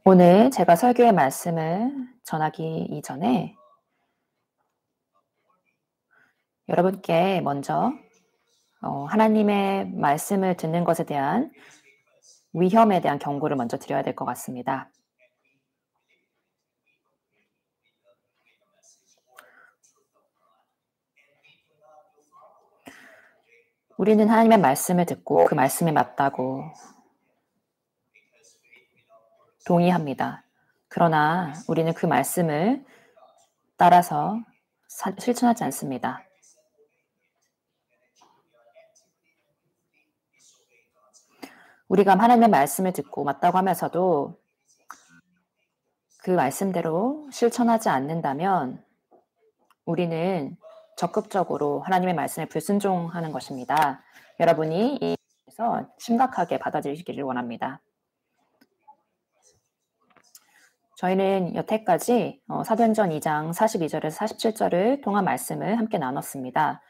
오늘 제가 설교의 말씀을 전하기 이전에 여러분께 먼저 하나님의 말씀을 듣는 것에 대한 위험에 대한 경고를 먼저 드려야 될 것 같습니다. 우리는 하나님의 말씀을 듣고 그 말씀이 맞다고 동의합니다. 그러나 우리는 그 말씀을 따라서 실천하지 않습니다. 우리가 하나님의 말씀을 듣고 맞다고 하면서도 그 말씀대로 실천하지 않는다면 우리는 적극적으로 하나님의 말씀에 불순종하는 것입니다. 여러분이 이 에서 심각하게 받아들이시기를 원합니다. 저희는 여태까지 사도행전 2장 42절에서 47절을 통한 말씀을 함께 나눴습니다.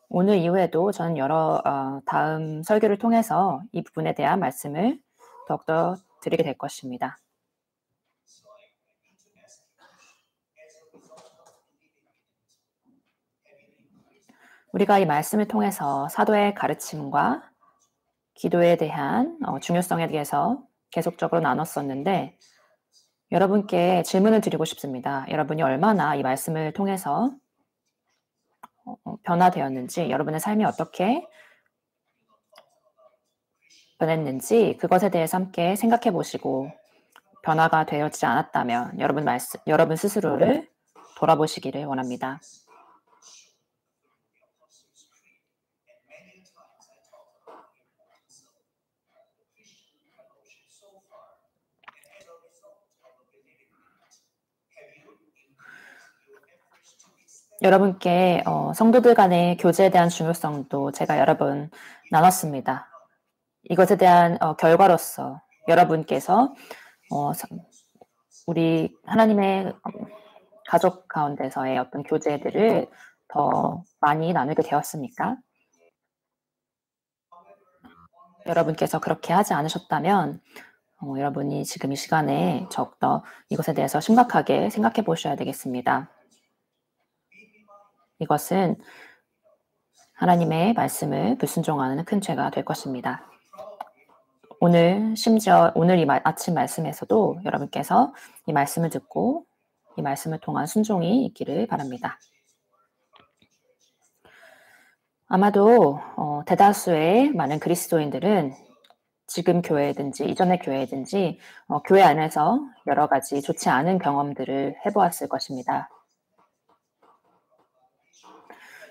오늘 이후에도 저는 여러 다음 설교를 통해서 이 부분에 대한 말씀을 더욱더 드리게 될 것입니다. 우리가 이 말씀을 통해서 사도의 가르침과 기도에 대한 중요성에 대해서 계속적으로 나눴었는데 여러분께 질문을 드리고 싶습니다. 여러분이 얼마나 이 말씀을 통해서 변화되었는지, 여러분의 삶이 어떻게 변했는지 그것에 대해서 함께 생각해 보시고 변화가 되었지 않았다면 여러분 스스로를 돌아보시기를 원합니다. 여러분께 성도들 간의 교제에 대한 중요성도 제가 여러 번 나눴습니다. 이것에 대한 결과로서 여러분께서 우리 하나님의 가족 가운데서의 어떤 교제들을 더 많이 나누게 되었습니까? 여러분께서 그렇게 하지 않으셨다면 여러분이 지금 이 시간에 더욱더 이것에 대해서 심각하게 생각해 보셔야 되겠습니다. 이것은 하나님의 말씀을 불순종하는 큰 죄가 될 것입니다. 심지어 오늘 이 아침 말씀에서도 여러분께서 이 말씀을 듣고 이 말씀을 통한 순종이 있기를 바랍니다. 아마도 대다수의 많은 그리스도인들은 지금 교회든지 이전의 교회든지 교회 안에서 여러 가지 좋지 않은 경험들을 해보았을 것입니다.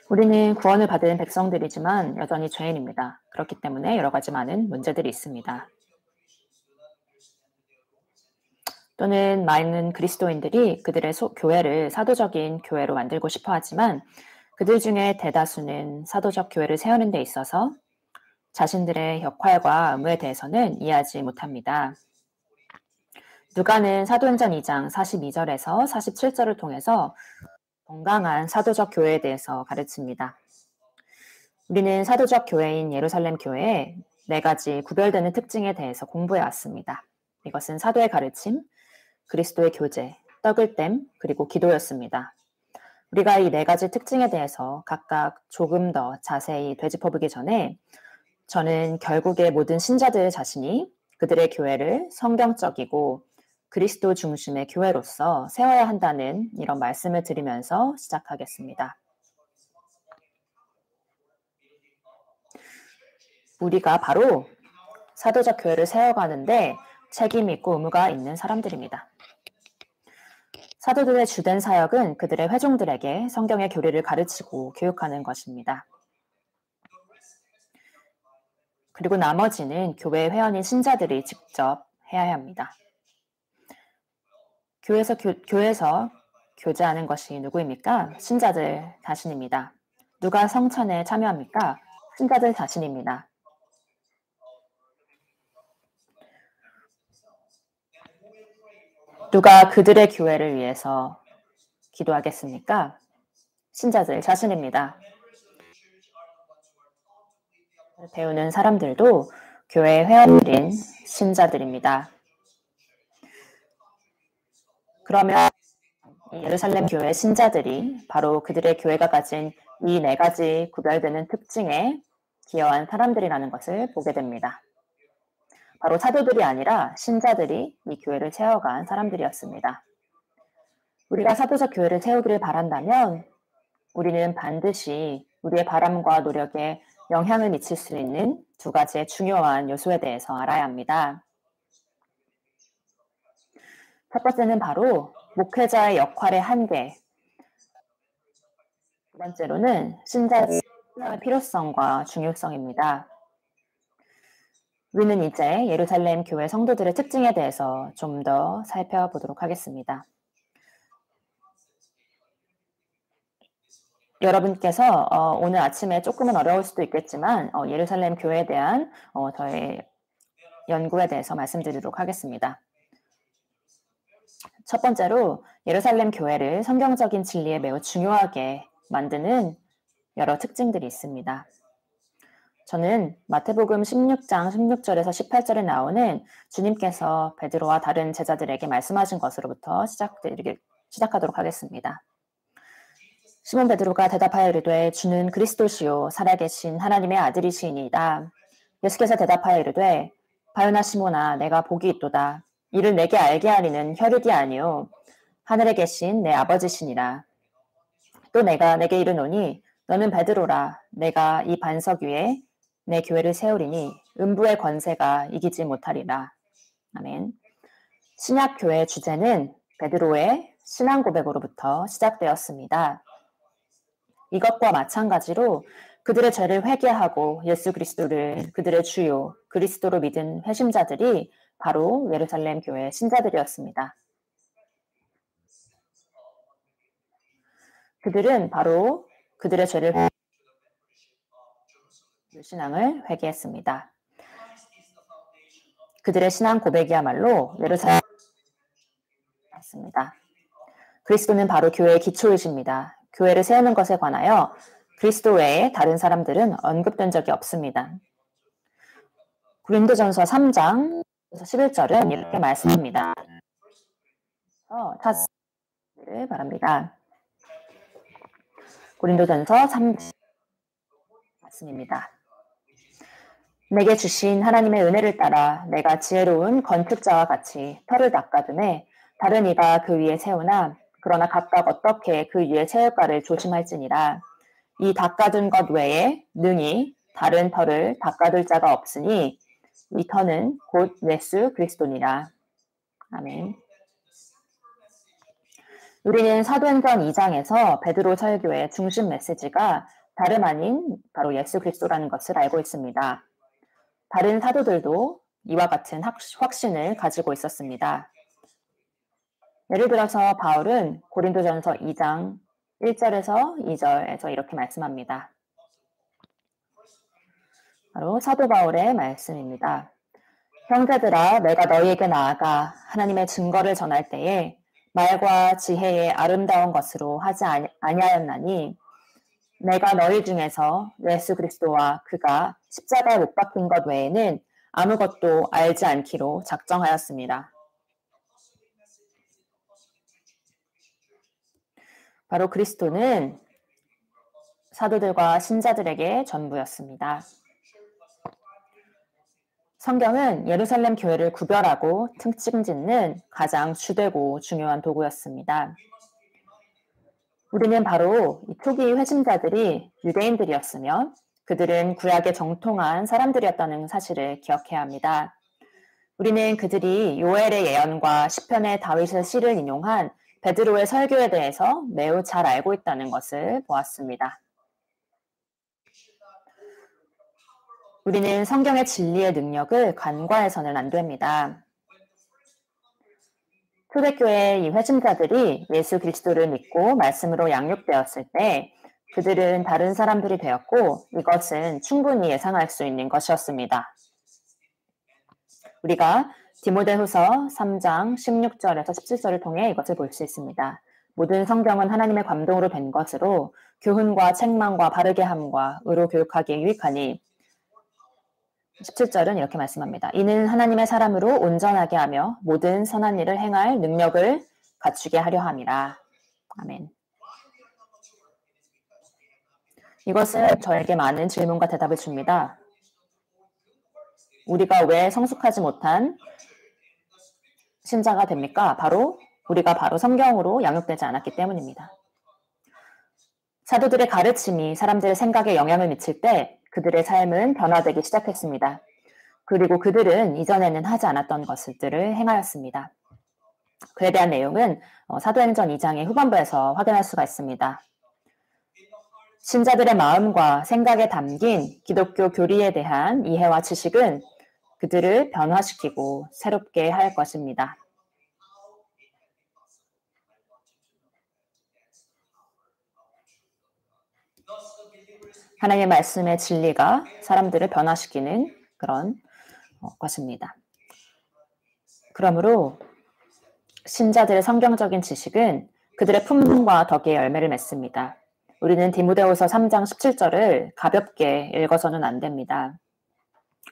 우리는 구원을 받은 백성들이지만 여전히 죄인입니다. 그렇기 때문에 여러 가지 많은 문제들이 있습니다. 또는 많은 그리스도인들이 그들의 교회를 사도적인 교회로 만들고 싶어 하지만 그들 중에 대다수는 사도적 교회를 세우는 데 있어서 자신들의 역할과 의무에 대해서는 이해하지 못합니다. 누가는 사도행전 2장 42절에서 47절을 통해서 건강한 사도적 교회에 대해서 가르칩니다. 우리는 사도적 교회인 예루살렘 교회의 4가지 구별되는 특징에 대해서 공부해 왔습니다. 이것은 사도의 가르침, 그리스도의 교제, 떡을 땜, 그리고 기도였습니다. 우리가 이 4가지 특징에 대해서 각각 조금 더 자세히 되짚어보기 전에 저는 결국에 모든 신자들 자신이 그들의 교회를 성경적이고 그리스도 중심의 교회로서 세워야 한다는 이런 말씀을 드리면서 시작하겠습니다. 우리가 바로 사도적 교회를 세워가는데 책임 있고 의무가 있는 사람들입니다. 사도들의 주된 사역은 그들의 회중들에게 성경의 교리를 가르치고 교육하는 것입니다. 그리고 나머지는 교회 회원인 신자들이 직접 해야 합니다. 교회에서 교제하는 것이 누구입니까? 신자들 자신입니다. 누가 성찬에 참여합니까? 신자들 자신입니다. 누가 그들의 교회를 위해서 기도하겠습니까? 신자들 자신입니다. 배우는 사람들도 교회 회원들인 신자들입니다. 그러면 예루살렘 교회 신자들이 바로 그들의 교회가 가진 이 네 가지 구별되는 특징에 기여한 사람들이라는 것을 보게 됩니다. 바로 사도들이 아니라 신자들이 이 교회를 세워간 사람들이었습니다. 우리가 사도적 교회를 세우기를 바란다면 우리는 반드시 우리의 바람과 노력에 영향을 미칠 수 있는 두 가지의 중요한 요소에 대해서 알아야 합니다. 첫 번째는 바로 목회자의 역할의 한계, 두 번째로는 신자의 필요성과 중요성입니다. 우리는 이제 예루살렘 교회 성도들의 특징에 대해서 좀 더 살펴보도록 하겠습니다. 여러분께서 오늘 아침에 조금은 어려울 수도 있겠지만 예루살렘 교회에 대한 저의 연구에 대해서 말씀드리도록 하겠습니다. 첫 번째로 예루살렘 교회를 성경적인 진리에 매우 중요하게 만드는 여러 특징들이 있습니다. 저는 마태복음 16장 16절에서 18절에 나오는 주님께서 베드로와 다른 제자들에게 말씀하신 것으로부터 시작하도록 하겠습니다. 시몬 베드로가 대답하여 이르되 주는 그리스도시요 살아계신 하나님의 아들이시니이다. 예수께서 대답하여 이르되 바요나 시몬아 내가 복이 있도다. 이를 내게 알게 하리는 혈육이 아니요 하늘에 계신 내 아버지시니라. 또 내가 내게 이르노니 너는 베드로라. 내가 이 반석 위에 내 교회를 세우리니 음부의 권세가 이기지 못하리라. 아멘. 신약 교회의 주제는 베드로의 신앙 고백으로부터 시작되었습니다. 이것과 마찬가지로 그들의 죄를 회개하고 예수 그리스도를 그들의 주요 그리스도로 믿은 회심자들이 바로 예루살렘 교회 신자들이었습니다. 그들은 바로 그들의 죄를 신앙을 회개했습니다. 그들의 신앙 고백이야말로 예루살렘 습니다. 그리스도는 바로 교회의 기초이십니다. 교회를 세우는 것에 관하여 그리스도 외에 다른 사람들은 언급된 적이 없습니다. 고린도전서 3장 11절은 이렇게 말씀합니다. 찾으시기를 바랍니다. 고린도전서 3장 말씀입니다. 내게 주신 하나님의 은혜를 따라 내가 지혜로운 건축자와 같이 터를 닦아두매 다른 이가 그 위에 세우나 그러나 각각 어떻게 그 위에 세울까를 조심할지니라. 이 닦아둔 것 외에 능히 다른 터를 닦아둘 자가 없으니 이 터는 곧 예수 그리스도니라. 아멘. 우리는 사도행전 2장에서 베드로 설교의 중심 메시지가 다름 아닌 바로 예수 그리스도라는 것을 알고 있습니다. 다른 사도들도 이와 같은 확신을 가지고 있었습니다. 예를 들어서 바울은 고린도전서 2장 1절에서 2절에서 이렇게 말씀합니다. 바로 사도 바울의 말씀입니다. 형제들아 내가 너희에게 나아가 하나님의 증거를 전할 때에 말과 지혜의 아름다운 것으로 하지 아니하였나니 내가 너희 중에서 예수 그리스도와 그가 십자가에 못 박힌 것 외에는 아무것도 알지 않기로 작정하였습니다. 바로 그리스도는 사도들과 신자들에게 전부였습니다. 성경은 예루살렘 교회를 구별하고 특징짓는 가장 주되고 중요한 도구였습니다. 우리는 바로 이 초기 회심자들이 유대인들이었으며 그들은 구약에 정통한 사람들이었다는 사실을 기억해야 합니다. 우리는 그들이 요엘의 예언과 시편의 다윗의 시를 인용한 베드로의 설교에 대해서 매우 잘 알고 있다는 것을 보았습니다. 우리는 성경의 진리의 능력을 간과해서는 안 됩니다. 초대교회의 이 회심자들이 예수 그리스도를 믿고 말씀으로 양육되었을 때 그들은 다른 사람들이 되었고 이것은 충분히 예상할 수 있는 것이었습니다. 우리가 디모데후서 3장 16절에서 17절을 통해 이것을 볼 수 있습니다. 모든 성경은 하나님의 감동으로 된 것으로 교훈과 책망과 바르게 함과 의로 교육하기에 유익하니 17절은 이렇게 말씀합니다. 이는 하나님의 사람으로 온전하게 하며 모든 선한 일을 행할 능력을 갖추게 하려 함이라. 아멘. 이것은 저에게 많은 질문과 대답을 줍니다. 우리가 왜 성숙하지 못한 신자가 됩니까? 우리가 바로 성경으로 양육되지 않았기 때문입니다. 사도들의 가르침이 사람들의 생각에 영향을 미칠 때 그들의 삶은 변화되기 시작했습니다. 그리고 그들은 이전에는 하지 않았던 것들을 행하였습니다. 그에 대한 내용은 사도행전 2장의 후반부에서 확인할 수가 있습니다. 신자들의 마음과 생각에 담긴 기독교 교리에 대한 이해와 지식은 그들을 변화시키고 새롭게 할 것입니다. 하나님의 말씀의 진리가 사람들을 변화시키는 그런 것입니다. 그러므로 신자들의 성경적인 지식은 그들의 품과 덕의 열매를 맺습니다. 우리는 디모데후서 3장 17절을 가볍게 읽어서는 안 됩니다.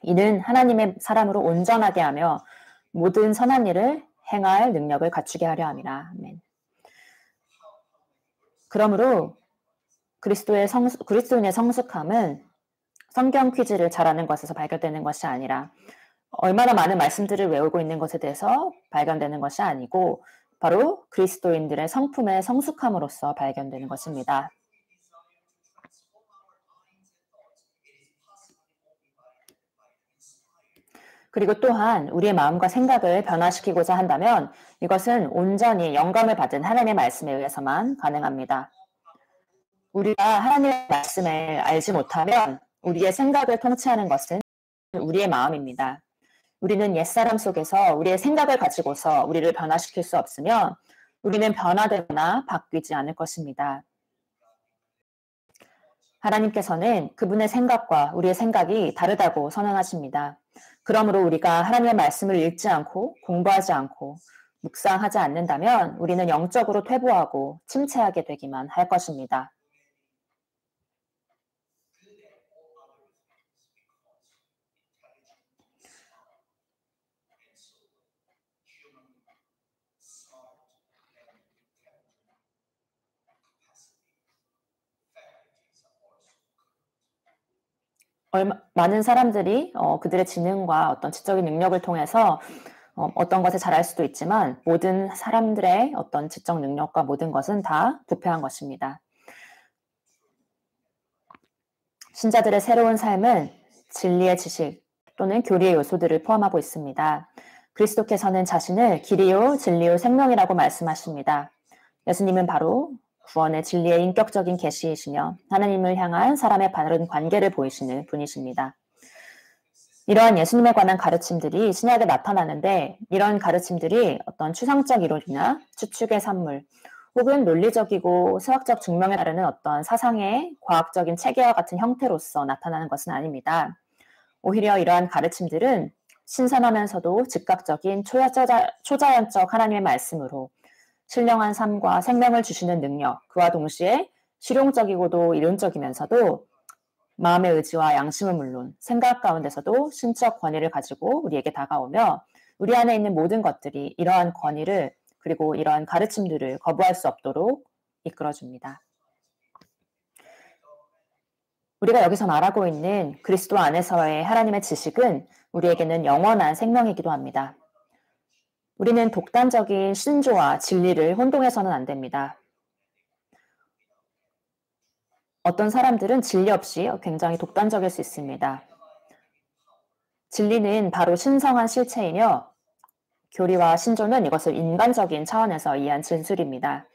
이는 하나님의 사람으로 온전하게 하며 모든 선한 일을 행할 능력을 갖추게 하려 함이라. 아멘. 그러므로 그리스도인의 성숙함은 성경 퀴즈를 잘하는 것에서 발견되는 것이 아니라 얼마나 많은 말씀들을 외우고 있는 것에 대해서 발견되는 것이 아니고 바로 그리스도인들의 성품의 성숙함으로써 발견되는 것입니다. 그리고 또한 우리의 마음과 생각을 변화시키고자 한다면 이것은 온전히 영감을 받은 하나님의 말씀에 의해서만 가능합니다. 우리가 하나님의 말씀을 알지 못하면 우리의 생각을 통치하는 것은 우리의 마음입니다. 우리는 옛사람 속에서 우리의 생각을 가지고서 우리를 변화시킬 수 없으며 우리는 변화되거나 바뀌지 않을 것입니다. 하나님께서는 그분의 생각과 우리의 생각이 다르다고 선언하십니다. 그러므로 우리가 하나님의 말씀을 읽지 않고 공부하지 않고 묵상하지 않는다면 우리는 영적으로 퇴보하고 침체하게 되기만 할 것입니다. 많은 사람들이 그들의 지능과 어떤 지적인 능력을 통해서 어떤 것에 잘할 수도 있지만 모든 사람들의 어떤 지적 능력과 모든 것은 다 부패한 것입니다. 신자들의 새로운 삶은 진리의 지식 또는 교리의 요소들을 포함하고 있습니다. 그리스도께서는 자신을 길이요 진리요 생명이라고 말씀하십니다. 예수님은 바로 구원의 진리의 인격적인 계시이시며 하나님을 향한 사람의 바른 관계를 보이시는 분이십니다. 이러한 예수님에 관한 가르침들이 신약에 나타나는데 이런 가르침들이 어떤 추상적 이론이나 추측의 산물 혹은 논리적이고 수학적 증명에 따르는 어떤 사상의 과학적인 체계와 같은 형태로서 나타나는 것은 아닙니다. 오히려 이러한 가르침들은 신선하면서도 즉각적인 초자연적 하나님의 말씀으로 신령한 삶과 생명을 주시는 능력, 그와 동시에 실용적이고도 이론적이면서도 마음의 의지와 양심은 물론 생각 가운데서도 신적 권위를 가지고 우리에게 다가오며 우리 안에 있는 모든 것들이 이러한 권위를 그리고 이러한 가르침들을 거부할 수 없도록 이끌어줍니다. 우리가 여기서 말하고 있는 그리스도 안에서의 하나님의 지식은 우리에게는 영원한 생명이기도 합니다. 우리는 독단적인 신조와 진리를 혼동해서는 안 됩니다. 어떤 사람들은 진리 없이 굉장히 독단적일 수 있습니다. 진리는 바로 신성한 실체이며 교리와 신조는 이것을 인간적인 차원에서 이해한 진술입니다.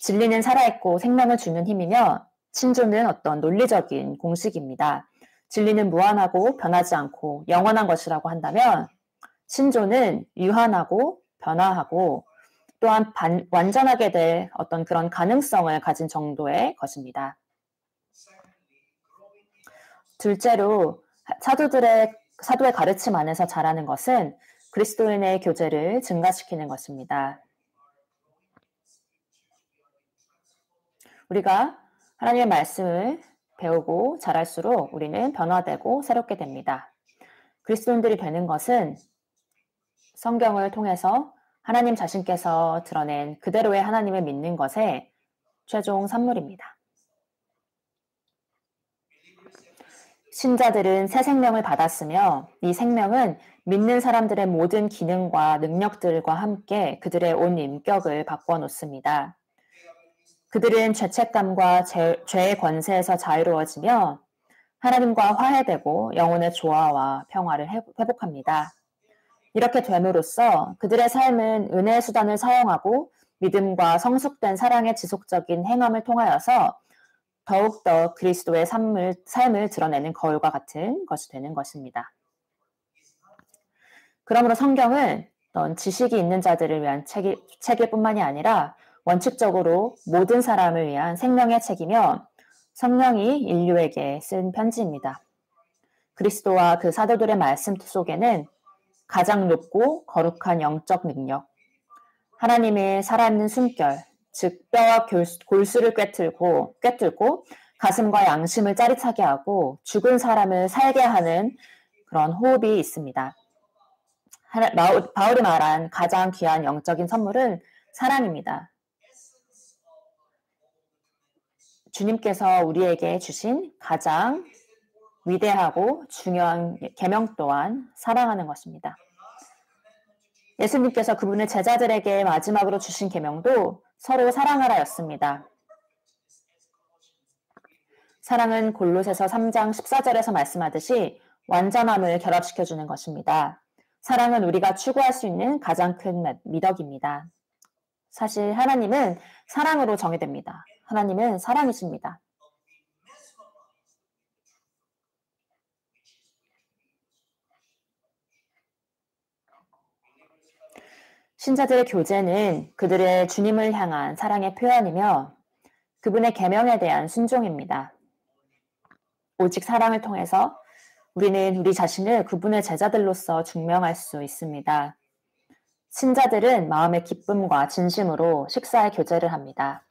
진리는 살아있고 생명을 주는 힘이며 신조는 어떤 논리적인 공식입니다. 진리는 무한하고 변하지 않고 영원한 것이라고 한다면 신조는 유한하고 변화하고 또한 완전하게 될 어떤 그런 가능성을 가진 정도의 것입니다. 둘째로 사도의 가르침 안에서 자라는 것은 그리스도인의 교제를 증가시키는 것입니다. 우리가 하나님의 말씀을 배우고 자랄수록 우리는 변화되고 새롭게 됩니다. 그리스도인들이 되는 것은 성경을 통해서 하나님 자신께서 드러낸 그대로의 하나님을 믿는 것의 최종 산물입니다. 신자들은 새 생명을 받았으며 이 생명은 믿는 사람들의 모든 기능과 능력들과 함께 그들의 온 인격을 바꿔놓습니다. 그들은 죄책감과 죄의 권세에서 자유로워지며 하나님과 화해되고 영혼의 조화와 평화를 회복합니다. 이렇게 됨으로써 그들의 삶은 은혜의 수단을 사용하고 믿음과 성숙된 사랑의 지속적인 행함을 통하여서 더욱더 그리스도의 삶을 드러내는 거울과 같은 것이 되는 것입니다. 그러므로 성경은 지식이 있는 자들을 위한 책일 뿐만이 아니라 원칙적으로 모든 사람을 위한 생명의 책이며 성령이 인류에게 쓴 편지입니다. 그리스도와 그 사도들의 말씀 속에는 가장 높고 거룩한 영적 능력, 하나님의 살아있는 숨결, 즉 뼈와 골수를 꿰뚫고 가슴과 양심을 짜릿하게 하고 죽은 사람을 살게 하는 그런 호흡이 있습니다. 바울이 말한 가장 귀한 영적인 선물은 사랑입니다. 주님께서 우리에게 주신 가장 위대하고 중요한 계명 또한 사랑하는 것입니다. 예수님께서 그분의 제자들에게 마지막으로 주신 계명도 서로 사랑하라였습니다. 사랑은 골로새서 3장 14절에서 말씀하듯이 완전함을 결합시켜주는 것입니다. 사랑은 우리가 추구할 수 있는 가장 큰 미덕입니다. 사실 하나님은 사랑으로 정의됩니다. 하나님은 사랑이십니다. 신자들의 교제는 그들의 주님을 향한 사랑의 표현이며 그분의 계명에 대한 순종입니다. 오직 사랑을 통해서 우리는 우리 자신을 그분의 제자들로서 증명할 수 있습니다. 신자들은 마음의 기쁨과 진심으로 식사의 교제를 합니다.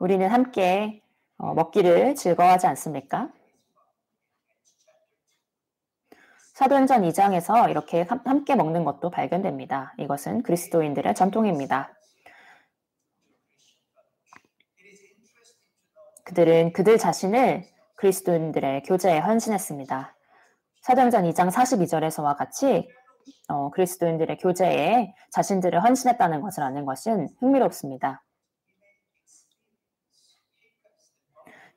우리는 함께 먹기를 즐거워하지 않습니까? 사도행전 2장에서 이렇게 함께 먹는 것도 발견됩니다. 이것은 그리스도인들의 전통입니다. 그들은 그들 자신을 그리스도인들의 교제에 헌신했습니다. 사도행전 2장 42절에서와 같이 그리스도인들의 교제에 자신들을 헌신했다는 것을 아는 것은 흥미롭습니다.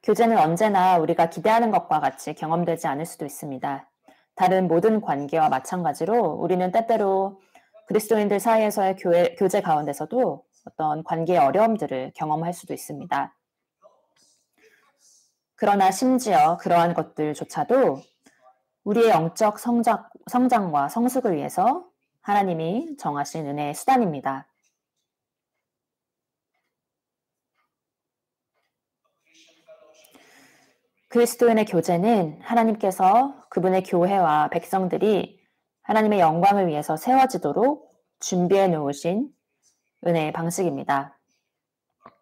교제는 언제나 우리가 기대하는 것과 같이 경험되지 않을 수도 있습니다. 다른 모든 관계와 마찬가지로 우리는 때때로 그리스도인들 사이에서의 교제 가운데서도 어떤 관계의 어려움들을 경험할 수도 있습니다. 그러나 심지어 그러한 것들조차도 우리의 영적 성장과 성숙을 위해서 하나님이 정하신 은혜의 수단입니다. 그리스도인의 교제는 하나님께서 그분의 교회와 백성들이 하나님의 영광을 위해서 세워지도록 준비해 놓으신 은혜의 방식입니다.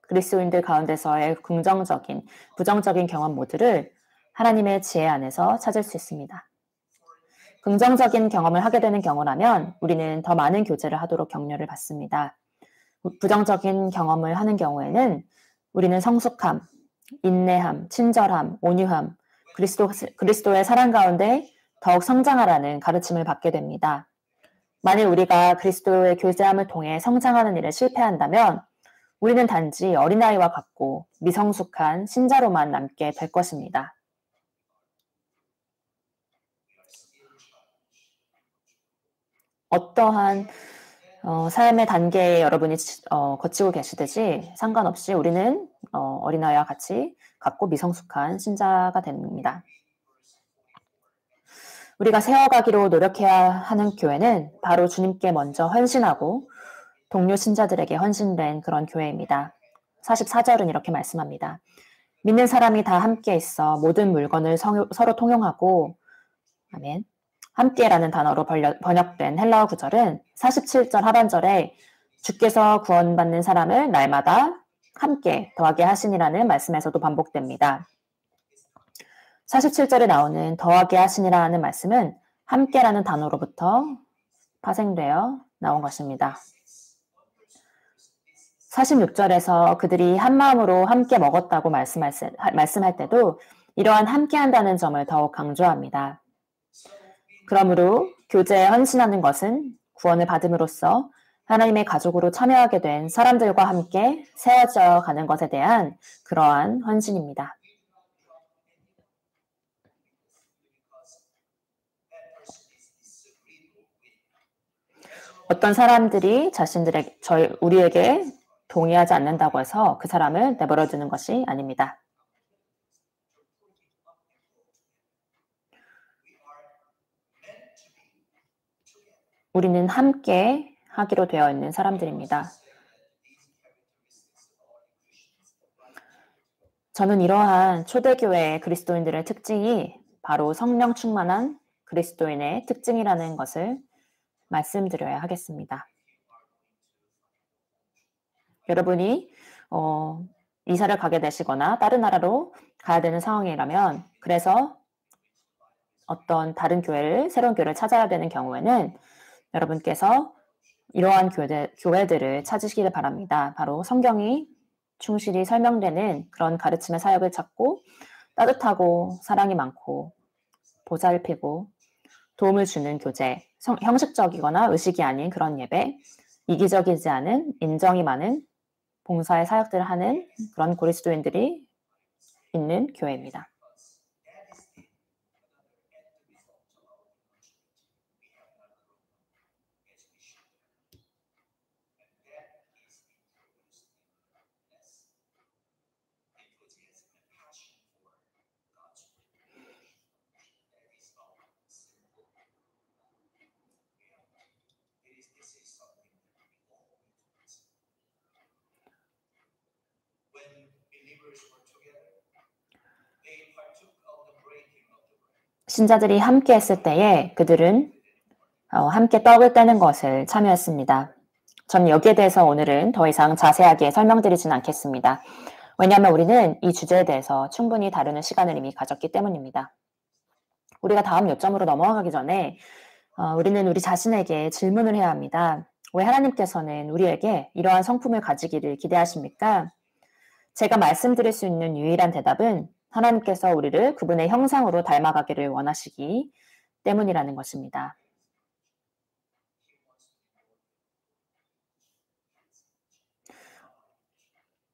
그리스도인들 가운데서의 긍정적인, 부정적인 경험 모두를 하나님의 지혜 안에서 찾을 수 있습니다. 긍정적인 경험을 하게 되는 경우라면 우리는 더 많은 교제를 하도록 격려를 받습니다. 부정적인 경험을 하는 경우에는 우리는 성숙함, 인내함, 친절함, 온유함, 그리스도의 사랑 가운데 더욱 성장하라는 가르침을 받게 됩니다. 만일 우리가 그리스도의 교제함을 통해 성장하는 일에 실패한다면 우리는 단지 어린아이와 같고 미성숙한 신자로만 남게 될 것입니다. 어떠한 삶의 단계에 여러분이 거치고 계시듯이 상관없이 우리는 어린아이와 같이 같고 미성숙한 신자가 됩니다. 우리가 세워가기로 노력해야 하는 교회는 바로 주님께 먼저 헌신하고 동료 신자들에게 헌신된 그런 교회입니다. 44절은 이렇게 말씀합니다. 믿는 사람이 다 함께 있어 모든 물건을 서로 통용하고 아멘. 함께라는 단어로 번역된 헬라어 구절은 47절 하반절에 주께서 구원받는 사람을 날마다 함께 더하게 하시니라는 말씀에서도 반복됩니다. 47절에 나오는 더하게 하시니라 하는 말씀은 함께라는 단어로부터 파생되어 나온 것입니다. 46절에서 그들이 한 마음으로 함께 먹었다고 말씀할 때도 이러한 함께한다는 점을 더욱 강조합니다. 그러므로 교제에 헌신하는 것은 구원을 받음으로써 하나님의 가족으로 참여하게 된 사람들과 함께 세워져 가는 것에 대한 그러한 헌신입니다. 어떤 사람들이 우리에게 동의하지 않는다고 해서 그 사람을 내버려 두는 것이 아닙니다. 우리는 함께 하기로 되어 있는 사람들입니다. 저는 이러한 초대교회 그리스도인들의 특징이 바로 성령 충만한 그리스도인의 특징이라는 것을 말씀드려야 하겠습니다. 여러분이 이사를 가게 되시거나 다른 나라로 가야 되는 상황이라면, 그래서 어떤 다른 새로운 교회를 찾아야 되는 경우에는 여러분께서 이러한 교회들을 찾으시기를 바랍니다. 바로 성경이 충실히 설명되는 그런 가르침의 사역을 찾고 따뜻하고 사랑이 많고 보살피고 도움을 주는 교제, 형식적이거나 의식이 아닌 그런 예배, 이기적이지 않은 인정이 많은 봉사의 사역들을 하는 그런 그리스도인들이 있는 교회입니다. 신자들이 함께 했을 때에 그들은 함께 떡을 떼는 것을 참여했습니다. 저는 여기에 대해서 오늘은 더 이상 자세하게 설명드리지는 않겠습니다. 왜냐하면 우리는 이 주제에 대해서 충분히 다루는 시간을 이미 가졌기 때문입니다. 우리가 다음 요점으로 넘어가기 전에 우리는 우리 자신에게 질문을 해야 합니다. 왜 하나님께서는 우리에게 이러한 성품을 가지기를 기대하십니까? 제가 말씀드릴 수 있는 유일한 대답은 하나님께서 우리를 그분의 형상으로 닮아가기를 원하시기 때문이라는 것입니다.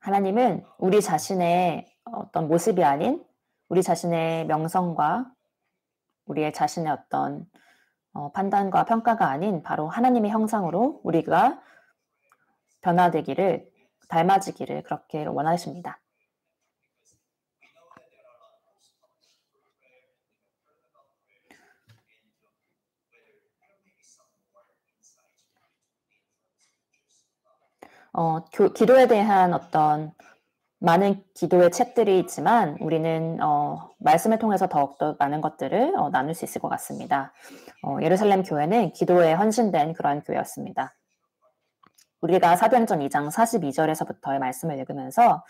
하나님은 우리 자신의 어떤 모습이 아닌 우리 자신의 명성과 우리의 자신의 어떤 판단과 평가가 아닌 바로 하나님의 형상으로 우리가 변화되기를, 닮아지기를 그렇게 원하십니다. 기도에 대한 어떤 많은 기도의 책들이 있지만 우리는 말씀을 통해서 더욱더 많은 것들을 나눌 수 있을 것 같습니다. 예루살렘 교회는 기도에 헌신된 그러한 교회였습니다. 우리가 사도행전 2장 42절에서부터의 말씀을 읽으면서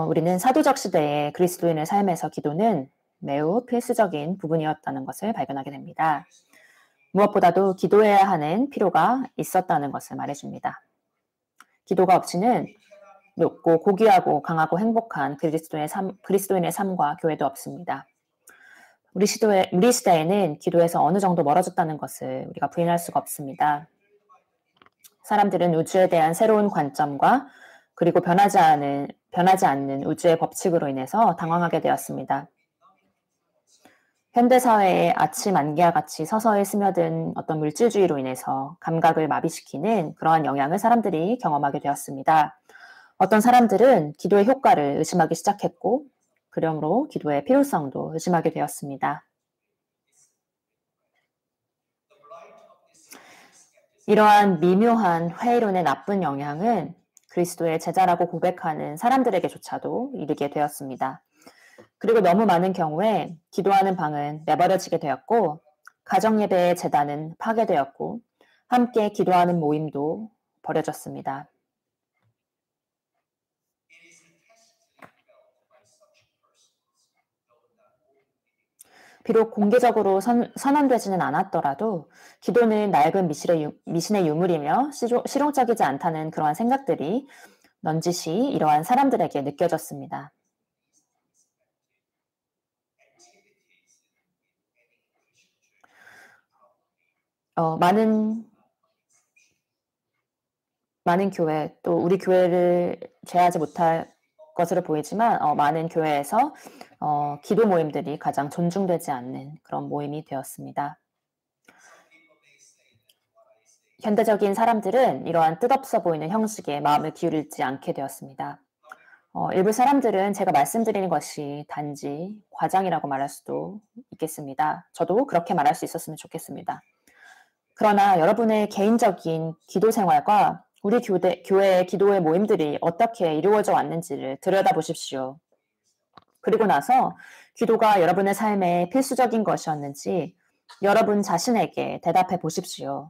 우리는 사도적 시대의 그리스도인의 삶에서 기도는 매우 필수적인 부분이었다는 것을 발견하게 됩니다. 무엇보다도 기도해야 하는 필요가 있었다는 것을 말해줍니다. 기도가 없이는 높고 고귀하고 강하고 행복한 그리스도인의 삶과 교회도 없습니다. 우리 시대에는 기도에서 어느 정도 멀어졌다는 것을 우리가 부인할 수가 없습니다. 사람들은 우주에 대한 새로운 관점과 그리고 변하지 않는 우주의 법칙으로 인해서 당황하게 되었습니다. 현대사회의 아침 안개와 같이 서서히 스며든 어떤 물질주의로 인해서 감각을 마비시키는 그러한 영향을 사람들이 경험하게 되었습니다. 어떤 사람들은 기도의 효과를 의심하기 시작했고, 그러므로 기도의 필요성도 의심하게 되었습니다. 이러한 미묘한 회의론의 나쁜 영향은 그리스도의 제자라고 고백하는 사람들에게조차도 이르게 되었습니다. 그리고 너무 많은 경우에 기도하는 방은 내버려지게 되었고, 가정예배의 제단은 파괴되었고, 함께 기도하는 모임도 버려졌습니다. 비록 공개적으로 선언되지는 않았더라도 기도는 낡은 미신의 유물이며 실용적이지 않다는 그러한 생각들이 넌지시 이러한 사람들에게 느껴졌습니다. 많은 교회, 또 우리 교회를 제하지 못할 것으로 보이지만 많은 교회에서 기도 모임들이 가장 존중되지 않는 그런 모임이 되었습니다. 현대적인 사람들은 이러한 뜻없어 보이는 형식에 마음을 기울이지 않게 되었습니다. 일부 사람들은 제가 말씀드리는 것이 단지 과장이라고 말할 수도 있겠습니다. 저도 그렇게 말할 수 있었으면 좋겠습니다. 그러나 여러분의 개인적인 기도 생활과 우리 교회의 기도의 모임들이 어떻게 이루어져 왔는지를 들여다보십시오. 그리고 나서 기도가 여러분의 삶에 필수적인 것이었는지 여러분 자신에게 대답해 보십시오.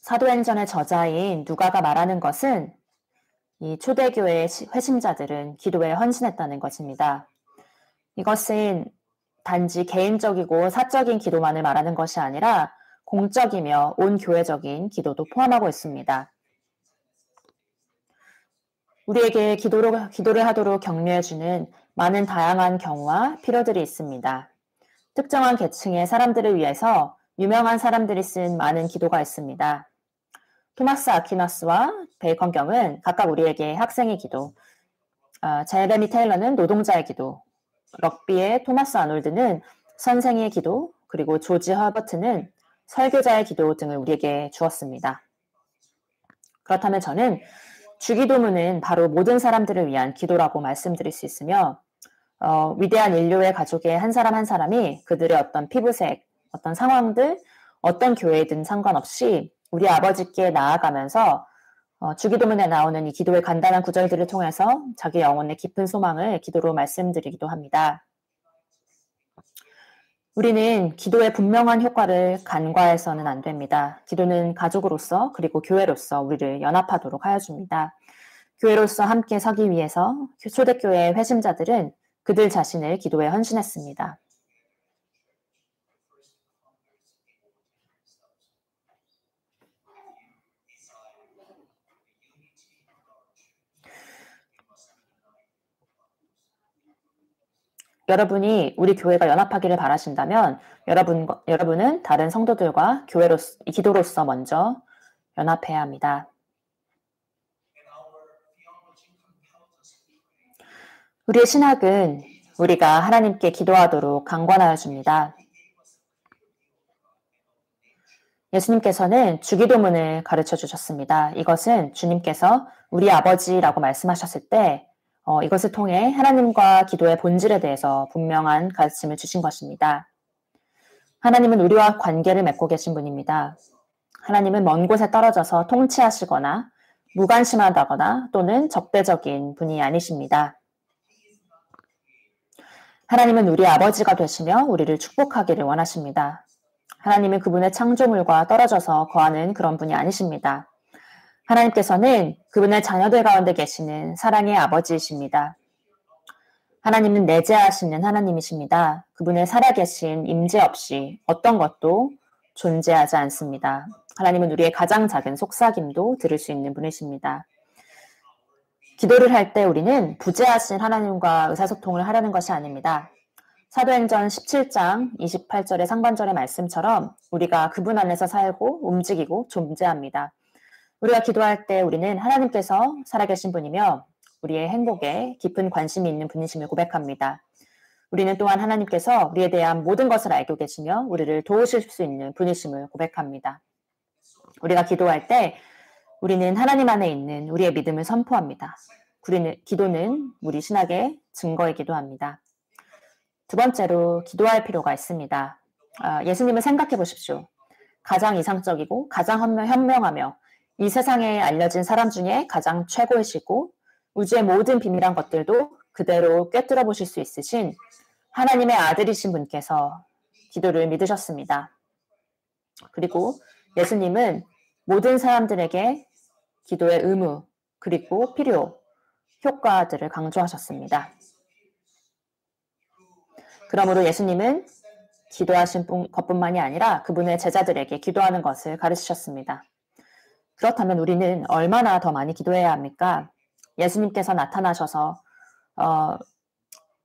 사도행전의 저자인 누가가 말하는 것은 이 초대교회의 회심자들은 기도에 헌신했다는 것입니다. 이것은 단지 개인적이고 사적인 기도만을 말하는 것이 아니라 공적이며 온 교회적인 기도도 포함하고 있습니다. 우리에게 기도를 하도록 격려해주는 많은 다양한 경우와 필요들이 있습니다. 특정한 계층의 사람들을 위해서 유명한 사람들이 쓴 많은 기도가 있습니다. 토마스 아퀴나스와 베이컨경은 각각 우리에게 학생의 기도, 제레미 테일러는 노동자의 기도, 럭비의 토마스 아놀드는 선생의 기도, 그리고 조지 허버트는 설교자의 기도 등을 우리에게 주었습니다. 그렇다면 저는 주기도문은 바로 모든 사람들을 위한 기도라고 말씀드릴 수 있으며 위대한 인류의 가족의 한 사람 한 사람이 그들의 어떤 피부색, 어떤 상황들, 어떤 교회든 상관없이 우리 아버지께 나아가면서 주기도문에 나오는 이 기도의 간단한 구절들을 통해서 자기 영혼의 깊은 소망을 기도로 말씀드리기도 합니다. 우리는 기도의 분명한 효과를 간과해서는 안 됩니다. 기도는 가족으로서 그리고 교회로서 우리를 연합하도록 하여 줍니다. 교회로서 함께 서기 위해서 초대교회의 회심자들은 그들 자신을 기도에 헌신했습니다. 여러분이 우리 교회가 연합하기를 바라신다면 여러분은 다른 성도들과 기도로서 먼저 연합해야 합니다. 우리의 신학은 우리가 하나님께 기도하도록 강권하여 줍니다. 예수님께서는 주기도문을 가르쳐 주셨습니다. 이것은 주님께서 우리 아버지라고 말씀하셨을 때 이것을 통해 하나님과 기도의 본질에 대해서 분명한 가르침을 주신 것입니다. 하나님은 우리와 관계를 맺고 계신 분입니다. 하나님은 먼 곳에 떨어져서 통치하시거나 무관심하다거나 또는 적대적인 분이 아니십니다. 하나님은 우리 아버지가 되시며 우리를 축복하기를 원하십니다. 하나님은 그분의 창조물과 떨어져서 거하는 그런 분이 아니십니다. 하나님께서는 그분의 자녀들 가운데 계시는 사랑의 아버지이십니다. 하나님은 내재하시는 하나님이십니다. 그분의 살아계신 임재 없이 어떤 것도 존재하지 않습니다. 하나님은 우리의 가장 작은 속삭임도 들을 수 있는 분이십니다. 기도를 할 때 우리는 부재하신 하나님과 의사소통을 하려는 것이 아닙니다. 사도행전 17장 28절의 상반절의 말씀처럼 우리가 그분 안에서 살고 움직이고 존재합니다. 우리가 기도할 때 우리는 하나님께서 살아계신 분이며 우리의 행복에 깊은 관심이 있는 분이심을 고백합니다. 우리는 또한 하나님께서 우리에 대한 모든 것을 알고 계시며 우리를 도우실 수 있는 분이심을 고백합니다. 우리가 기도할 때 우리는 하나님 안에 있는 우리의 믿음을 선포합니다. 기도는 우리 신학의 증거이기도 합니다. 두 번째로 기도할 필요가 있습니다. 예수님을 생각해 보십시오. 가장 이상적이고 가장 현명하며 이 세상에 알려진 사람 중에 가장 최고이시고 우주의 모든 비밀한 것들도 그대로 꿰뚫어 보실 수 있으신 하나님의 아들이신 분께서 기도를 믿으셨습니다. 그리고 예수님은 모든 사람들에게 기도의 의무, 그리고 필요, 효과들을 강조하셨습니다. 그러므로 예수님은 기도하신 것뿐만이 아니라 그분의 제자들에게 기도하는 것을 가르치셨습니다. 그렇다면 우리는 얼마나 더 많이 기도해야 합니까? 예수님께서 나타나셔서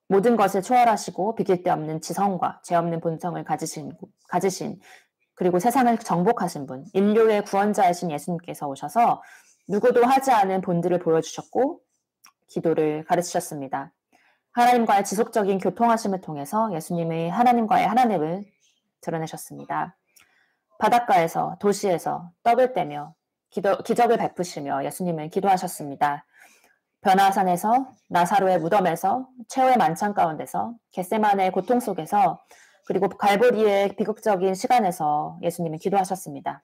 모든 것을 초월하시고 비길 데 없는 지성과 죄 없는 본성을 가지신 그리고 세상을 정복하신 분, 인류의 구원자이신 예수님께서 오셔서 누구도 하지 않은 본들을 보여주셨고 기도를 가르치셨습니다. 하나님과의 지속적인 교통하심을 통해서 예수님의 하나님과의 하나됨을 드러내셨습니다. 바닷가에서 도시에서 떡을 떼며 기적을 베푸시며 예수님은 기도하셨습니다. 변화산에서 나사로의 무덤에서 최후의 만찬 가운데서 겟세마네의 고통 속에서 그리고 갈보리의 비극적인 시간에서 예수님은 기도하셨습니다.